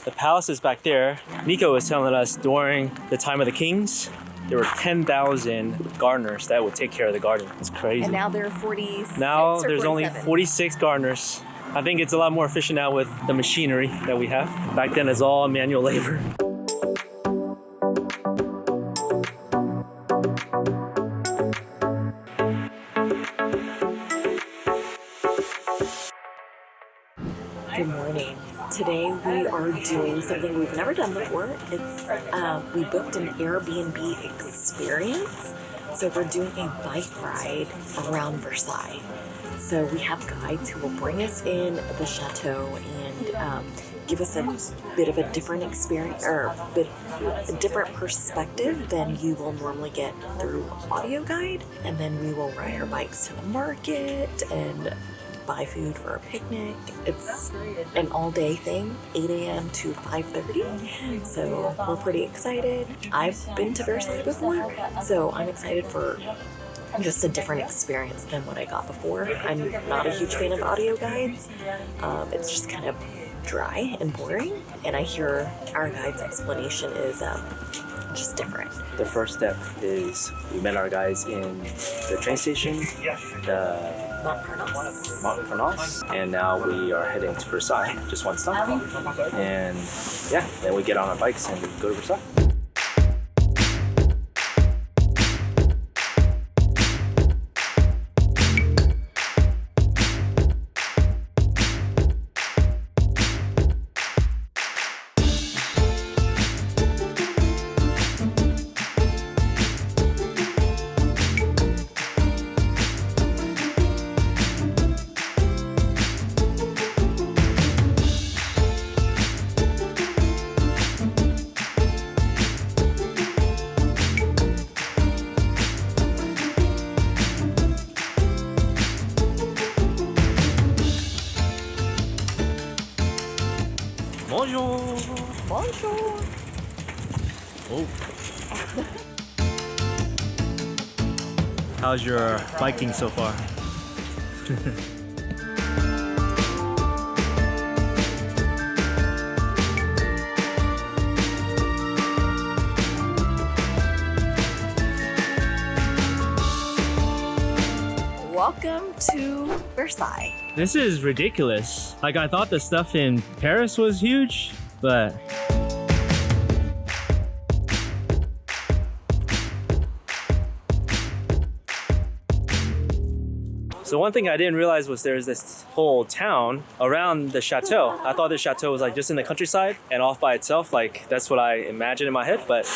The palace is back there. Nico was telling us during the time of the kings, there were 10,000 gardeners that would take care of the garden. It's crazy. And now there are 46 Now or there's 47. only 46 gardeners. I think it's a lot more efficient now with the machinery that we have. Back then it's all manual labor. Good morning. Today we are doing something we've never done before. It's we booked an Airbnb experience. So we're doing a bike ride around Versailles. So we have guides who will bring us in the chateau and give us a bit of a different experience or a different perspective than you will normally get through audio guide. And then we will ride our bikes to the market and buy food for a picnic. It's an all-day thing, 8 a.m. to 5:30. So we're pretty excited. I've been to Versailles before, so I'm excited for just a different experience than what I got before. I'm not a huge fan of audio guides. It's just kind of dry and boring, and I hear our guide's explanation is just different. The first step is we met our guys in the train station, the Montparnasse, and now we are heading to Versailles, just one stop. And yeah, then we get on our bikes and go to Versailles. Bonjour! Bonjour! Oh. How's your biking so far? Welcome to Versailles. This is ridiculous. Like, I thought the stuff in Paris was huge, but so one thing I didn't realize was there's this whole town around the chateau. I thought the chateau was like just in the countryside and off by itself. Like, that's what I imagined in my head, but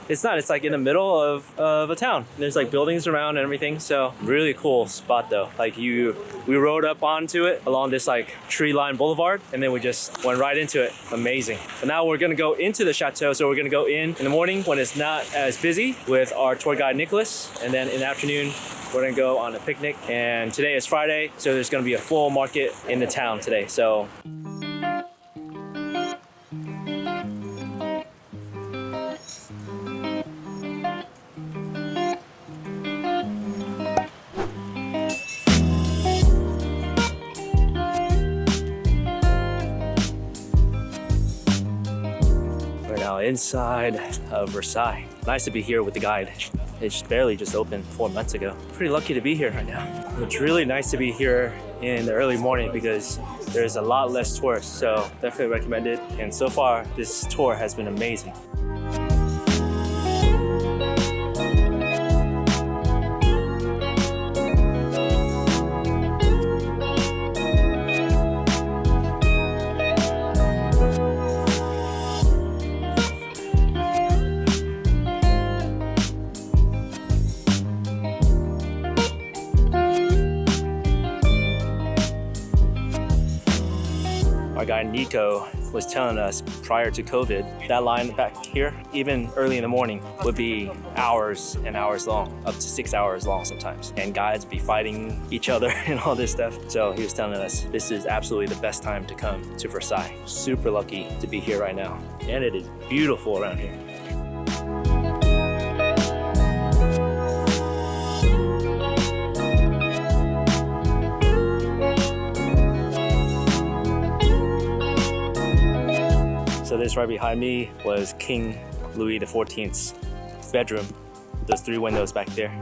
it's not. It's like in the middle of a town. There's like buildings around and everything. So really cool spot though. Like we rode up onto it along this like tree-lined boulevard, and then we just went right into it. Amazing. But now we're gonna go into the chateau. So we're gonna go in the morning when it's not as busy with our tour guide Nicholas, and then in the afternoon we're gonna go on a picnic. And today is Friday, so there's gonna be a full market in the town today. So we're now inside of Versailles. Nice to be here with the guide. It's barely just opened 4 months ago. Pretty lucky to be here right now. It's really nice to be here in the early morning because there's a lot less tourists, so definitely recommend it. And so far, this tour has been amazing. Our guy Nico was telling us prior to COVID, that line back here, even early in the morning, would be hours and hours long, up to 6 hours long sometimes. And guides be fighting each other and all this stuff. So he was telling us this is absolutely the best time to come to Versailles. Super lucky to be here right now. And it is beautiful around here. So this right behind me was King Louis XIV's bedroom. Those 3 windows back there.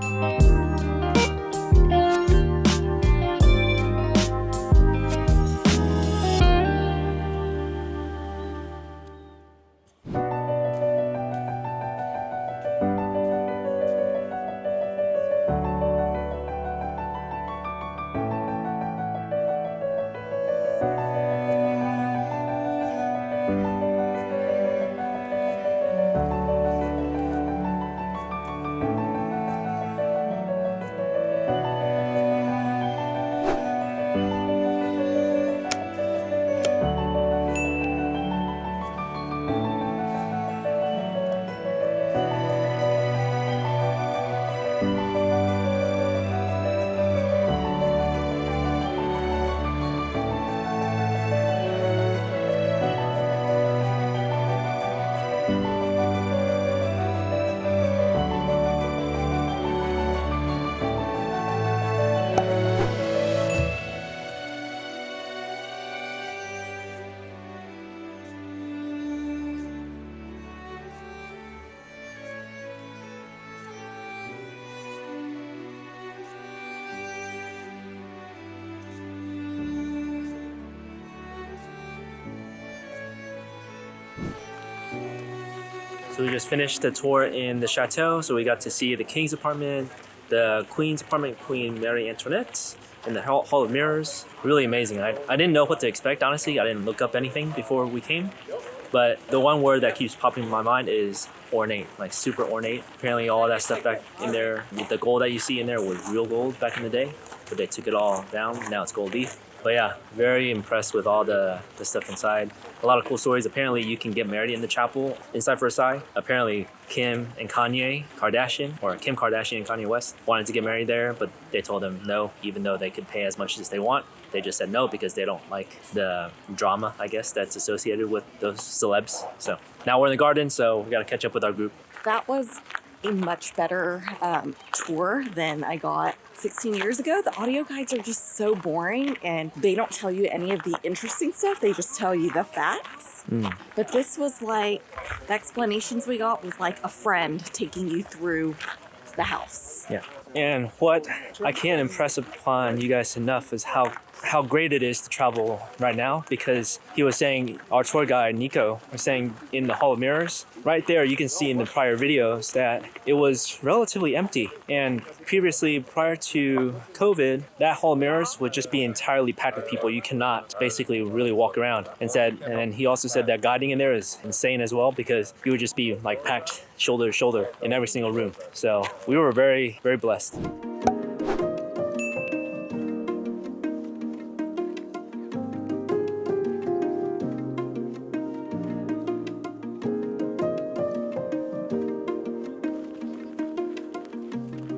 So we just finished the tour in the chateau. So we got to see the King's apartment, the Queen's apartment, Queen Marie Antoinette, and the Hall of Mirrors. Really amazing. I didn't know what to expect, honestly. I didn't look up anything before we came. But the one word that keeps popping in my mind is ornate, like super ornate. Apparently all that stuff back in there, the gold that you see in there was real gold back in the day, but they took it all down. Now it's gold leaf. But yeah, very impressed with all the stuff inside. A lot of cool stories. Apparently you can get married in the chapel inside Versailles. Apparently Kim and Kanye Kardashian, or Kim Kardashian and Kanye West, wanted to get married there, but they told them no, even though they could pay as much as they want. They just said no because they don't like the drama, I guess, that's associated with those celebs. So now we're in the garden, so we got to catch up with our group. That was a much better tour than I got 16 years ago. The audio guides are just so boring and they don't tell you any of the interesting stuff. They just tell you the facts. But this was like, the explanations we got was like a friend taking you through the house. Yeah. And what I can't impress upon you guys enough is how great it is to travel right now, because he was saying, our tour guide Nico was saying, in the Hall of Mirrors right there you can see in the prior videos that it was relatively empty, and previously prior to COVID that Hall of Mirrors would just be entirely packed with people. You cannot basically really walk around, and then he also said that guiding in there is insane as well, because you would just be like packed shoulder to shoulder in every single room. So we were very, very blessed.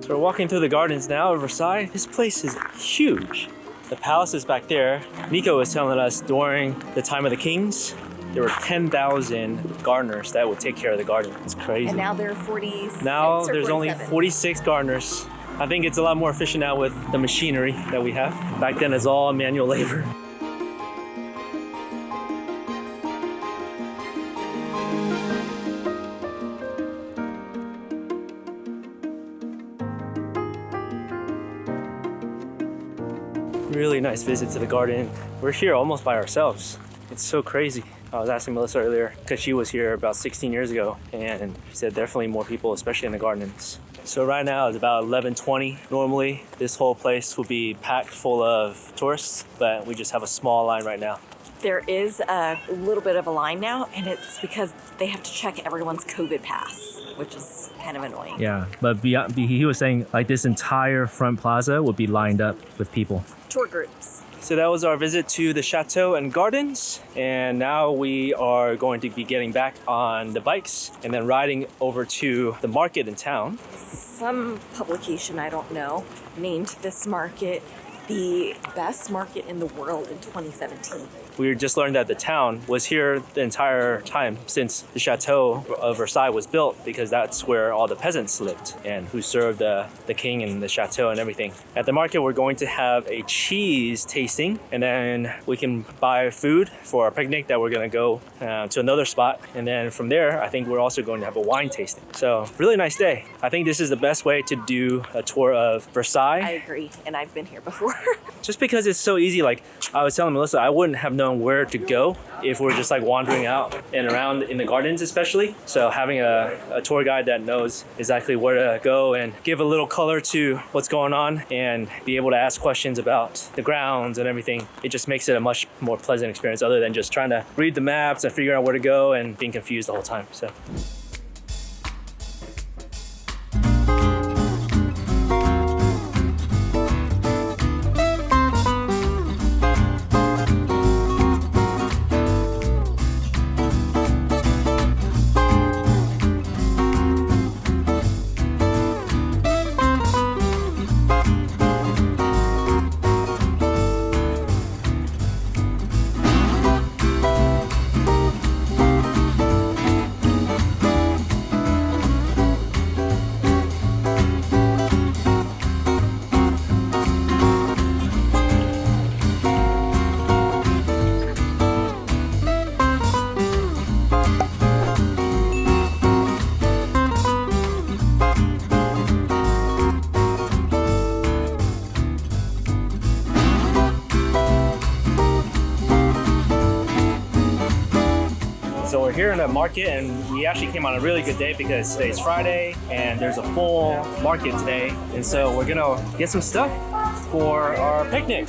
So we're walking through the gardens now of Versailles. This place is huge. The palace is back there. Nico was telling us during the time of the kings, there were 10,000 gardeners that would take care of the garden. It's crazy. And now there are 46. Now there's 47. only 46 gardeners. I think it's a lot more efficient now with the machinery that we have. Back then it's all manual labor. Really nice visit to the garden. We're here almost by ourselves. It's so crazy. I was asking Melissa earlier because she was here about 16 years ago, and she said definitely more people, especially in the gardens. So right now it's about 11:20. Normally this whole place would be packed full of tourists, but we just have a small line right now. There is a little bit of a line now, and it's because they have to check everyone's COVID pass, which is kind of annoying. Yeah, but he was saying like this entire front plaza would be lined up with people. Tour groups. So that was our visit to the chateau and gardens, and now we are going to be getting back on the bikes and then riding over to the market in town. Some publication, I don't know, named this market the best market in the world in 2017. we just learned that the town was here the entire time since the Chateau of Versailles was built, because that's where all the peasants lived and who served the king and the chateau and everything. At the market, we're going to have a cheese tasting, and then we can buy food for our picnic that we're going to go to another spot. And then from there, I think we're also going to have a wine tasting. So really nice day. I think this is the best way to do a tour of Versailles. I agree, and I've been here before. Just because it's so easy. Like I was telling Melissa, I wouldn't have known where to go if we're just like wandering out and around in the gardens especially. So having a tour guide that knows exactly where to go and give a little color to what's going on and be able to ask questions about the grounds and everything, it just makes it a much more pleasant experience other than just trying to read the maps and figure out where to go and being confused the whole time. So. So we're here in the market, and we actually came on a really good day because today's Friday and there's a full market today. And so we're gonna get some stuff for our picnic.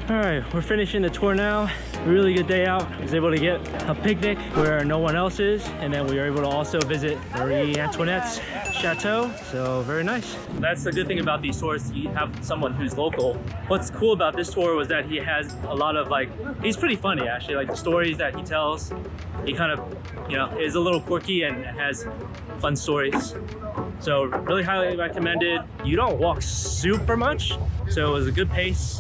All right, we're finishing the tour now. Really good day out. I was able to get a picnic where no one else is, and then we were able to also visit Marie Antoinette's chateau. So very nice. That's the good thing about these tours. You have someone who's local. What's cool about this tour was that he has a lot of he's pretty funny actually. Like the stories that he tells, he kind of, is a little quirky and has fun stories. So really highly recommended. You don't walk super much, so it was a good pace.